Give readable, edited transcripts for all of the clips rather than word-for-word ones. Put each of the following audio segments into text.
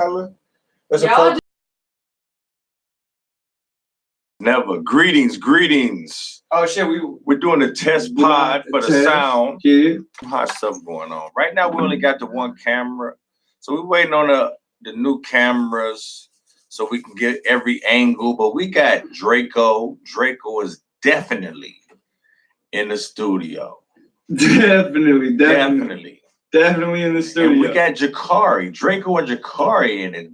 color? There's a Never. Greetings. Oh shit, we're doing a test pod for the sound. Yeah. Hot stuff going on. Right now we only got the one camera. So we're waiting on the new cameras so we can get every angle. But we got Draco. Draco is definitely in the studio. Definitely in the studio. And we got Jakari. Draco and Jakari in it.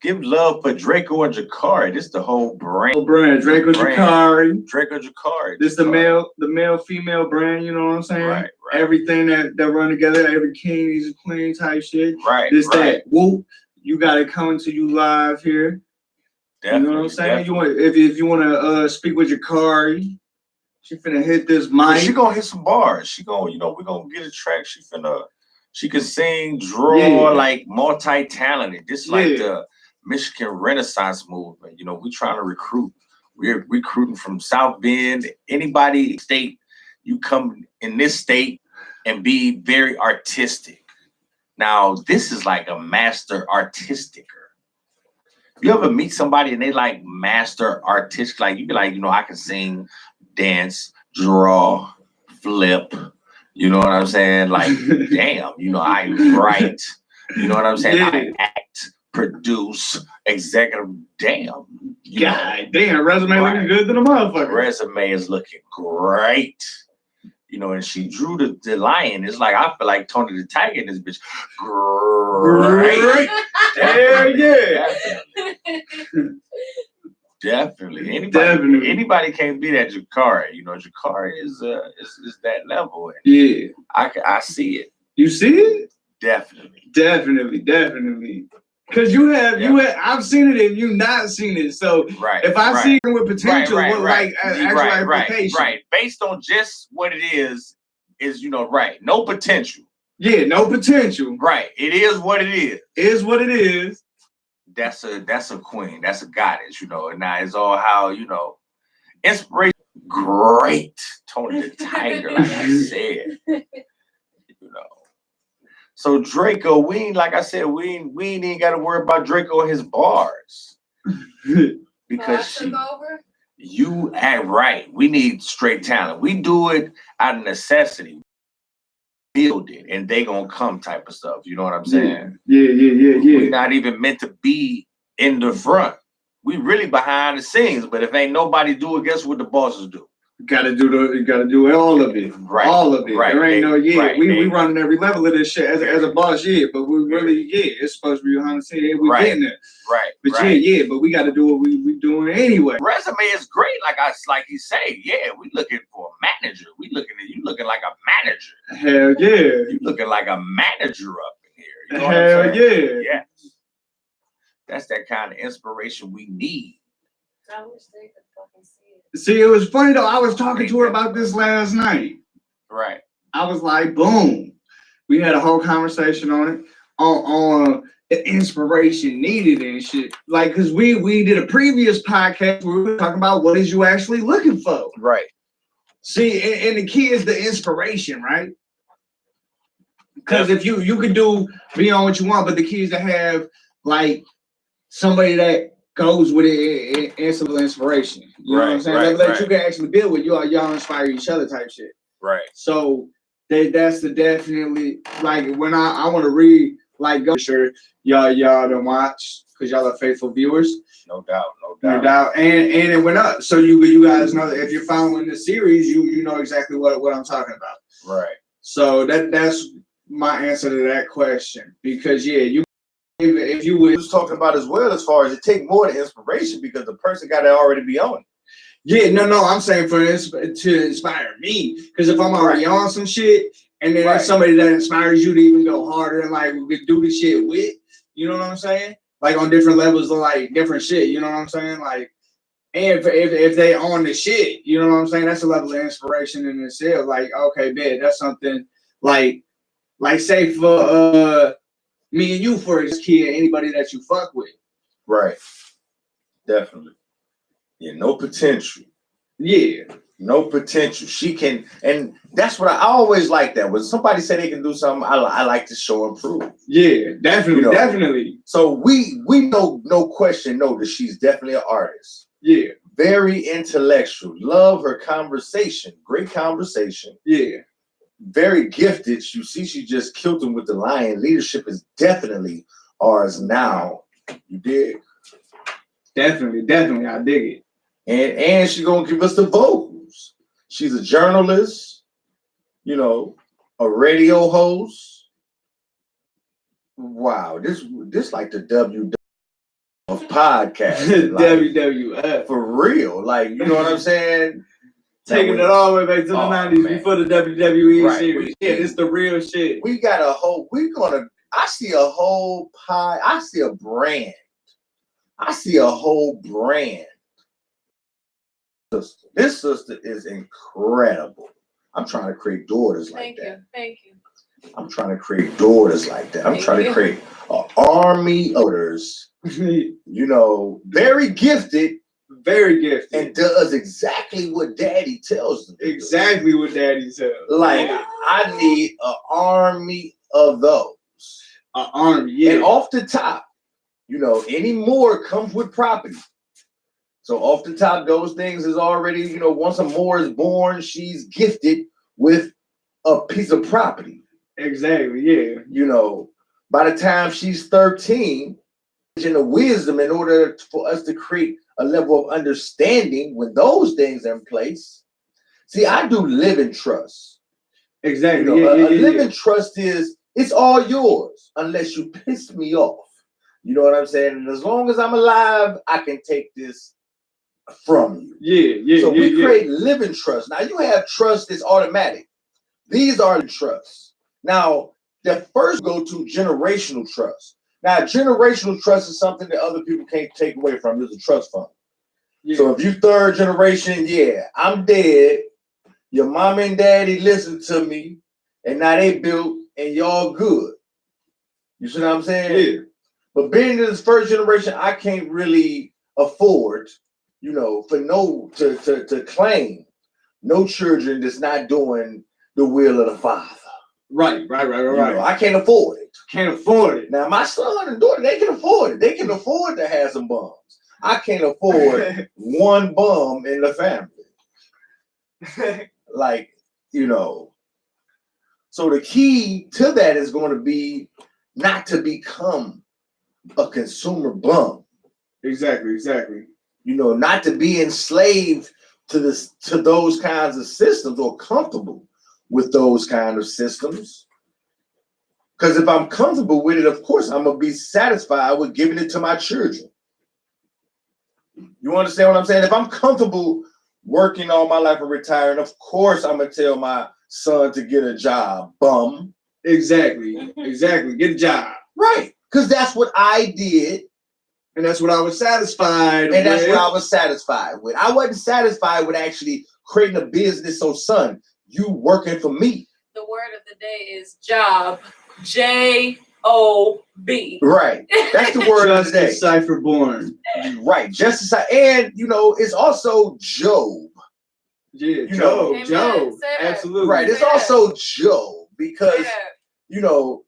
Give love for Draco and Jakari. This is the whole brand. Draco Jakari. Draco Jakari. This is the male, female brand, you know what I'm saying? Right. Everything that run together, every king is a queen type shit. Right. That whoop. You gotta come to you live here. Definitely, you know what I'm saying? You want if you wanna speak with Jakari, she finna hit this mic. She gonna hit some bars. She gonna, we're gonna get a track. She can sing, draw, like multi-talented. This like the Michigan Renaissance movement. We trying to recruit. We're recruiting from South Bend. Anybody state, you come in this state and be very artistic. Now, this is like a master artisticer. You ever meet somebody and they like master artistic? Like you be like, I can sing, dance, draw, flip. You know what I'm saying? Like, damn, I write. You know what I'm saying? I act, produce, executive. Damn. Damn, resume looking good than a motherfucker. Resume is looking great. And she drew the lion. It's like, I feel like Tony the Tiger in this bitch. Great. Hell yeah. Definitely. Anybody can't be that Jakari. Jakari is that level. And I see it. You see it? Definitely. Because I've seen it and you've not seen it. So if I see it with potential, right. Based on just what it is no potential. Yeah, no potential. Right. It is what it is. Is what it is. That's a queen. That's a goddess, And now it's all how, inspiration. Great. Tony the Tiger, like I said. So Draco, we ain't even got to worry about Draco and his bars. Because you act right. We need straight talent. We do it out of necessity. Build it and they gonna come type of stuff. You know what I'm saying? Yeah. We're not even meant to be in the front. We really behind the scenes, but if ain't nobody do it, guess what the bosses do? You gotta do all of it. Right. All of it. Right. There ain't we running every level of this shit as a boss, but we really it's supposed to be behind the scenes. We getting it. Right. But but we gotta do what we doing anyway. Resume is great, like he say. Yeah, we looking for a manager. You looking like a manager. Hell yeah. You looking like a manager up in here. You know Hell what I'm saying? yeah. Yes. That's that kind of inspiration we need. I wish they could fucking see it. See, it was funny though. I was talking to her about this last night. Right. I was like, boom. We had a whole conversation on it, on the inspiration needed and shit. Like, cause we did a previous podcast where we were talking about what is you actually looking for. Right. See, and the key is the inspiration, right? Because if you can do beyond what you want, but the key is to have like somebody that goes with it and some inspiration. You know what I'm saying? That you can actually build with. Y'all inspire each other type shit. Right. So that's the definitely like when I want to read like go sure y'all don't watch because y'all are faithful viewers. No doubt. And it went up. So you guys know that if you're following the series, you know exactly what I'm talking about. Right. So that's my answer to that question. Because if you was talking about as well as far as it take more than inspiration because the person got to already be on it. Yeah, no, I'm saying to inspire me. Because if I'm already on some shit and then there's somebody that inspires you to even go harder and like do the shit with, you know what I'm saying? Like on different levels of like different shit, you know what I'm saying? Like, and if they on the shit, you know what I'm saying? That's a level of inspiration in itself. Like, okay, man, that's something like say for me and you for this kid, anybody that you fuck with. Right. Definitely. Yeah, no potential. Yeah. No potential. She can, and that's what I always like that. When somebody say they can do something, I like to show and prove. Yeah, definitely, You know? definitely. So we know, no question, know that she's definitely an artist. Yeah. Very intellectual. Love her conversation. Great conversation. Yeah. Very gifted. You see, she just killed him with the lion. Leadership is definitely ours now. You dig? Definitely, definitely. I dig it. And she's gonna give us the vocals. She's a journalist, you know, a radio host. Wow, this like the WWF of podcast. Like, WWF. for real. Like, you know what I'm saying? Taking it all the way back to the 90s man. before the WWE Right. series. Yeah, it's the real shit. We got a whole, I see a whole pie, I see a brand. I see a whole brand. This sister is incredible. I'm trying to create daughters like that. Thank you. I'm trying to create daughters like that. I'm trying to create an army of daughters. You know, very gifted. Very gifted. And does exactly what daddy tells them. Exactly what daddy tells. Like, I need an army of those. An army, yeah. And off the top, you know, any more comes with property. So off the top, those things is already, you know, once a more is born, she's gifted with a piece of property. Exactly, yeah. You know, by the time she's 13, in the wisdom in order for us to create a level of understanding when those things are in place. See, I do live in trust. Exactly. You know, a live in trust is, it's all yours unless you piss me off. You know what I'm saying? And as long as I'm alive, I can take this from you. Yeah. So we create living trust. Now you have trust that's automatic. These are trusts. Now, the first go to generational trust. Now, generational trust is something that other people can't take away from. It's a trust fund. Yeah. So if you third generation, yeah, I'm dead. Your mom and daddy listened to me, and now they built, and y'all good. You see what I'm saying? Yeah. But being in this first generation, I can't really afford, you know, for to claim no children that's not doing the will of the Father. Right. You know, I can't afford it. Can't afford it. Now, my son and daughter, they can afford it. They can afford to have some bums. I can't afford one bum in the family. Like, you know. So the key to that is going to be not to become a consumer bum. Exactly. You know, not to be enslaved to those kinds of systems or comfortable with those kind of systems. Because if I'm comfortable with it, of course, I'm going to be satisfied with giving it to my children. You understand what I'm saying? If I'm comfortable working all my life and retiring, of course, I'm going to tell my son to get a job, bum. Exactly. Get a job. Right. Because that's what I did. And that's what I was satisfied with. And that's what I was satisfied with. I wasn't satisfied with actually creating a business. So, son, you working for me. The word of the day is job. J-O-B. Right. That's the word of the day. Justice Cipher born. Right. Justice. And, you know, it's also Job. Yeah, Job. Job. Absolutely. Right. It's also Job because, you know,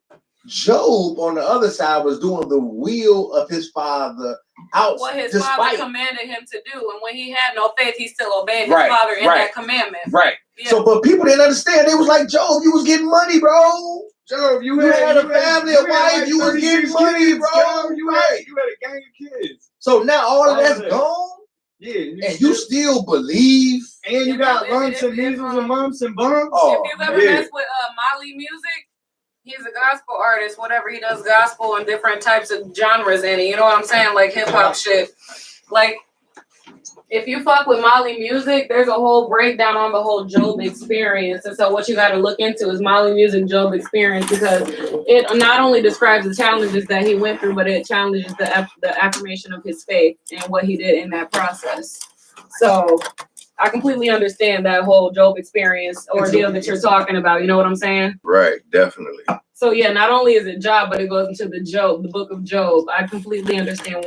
Job on the other side was doing the will of his father out. What his father commanded him to do. And when he had no faith, he still obeyed his father in that commandment. Right. Yeah. So, but people didn't understand. They was like, Job, you was getting money, bro. Job, you had a family, a wife, like you was getting money, kids, bro. Job, you had a gang of kids. So now all of that's gone. Yeah. And you still believe. And you got lumps and measles and mumps and bumps. Oh, if you've ever messed with Mali music, he's a gospel artist, whatever. He does gospel and different types of genres in it. You know what I'm saying? Like hip hop shit. Like, if you fuck with Mali music, there's a whole breakdown on the whole Job experience. And so what you got to look into is Mali music Job experience, because it not only describes the challenges that he went through, but it challenges the affirmation of his faith and what he did in that process. So I completely understand that whole Job experience ordeal that you're talking about. You know what I'm saying? Right, definitely. So yeah, not only is it Job, but it goes into the book of Job. I completely understand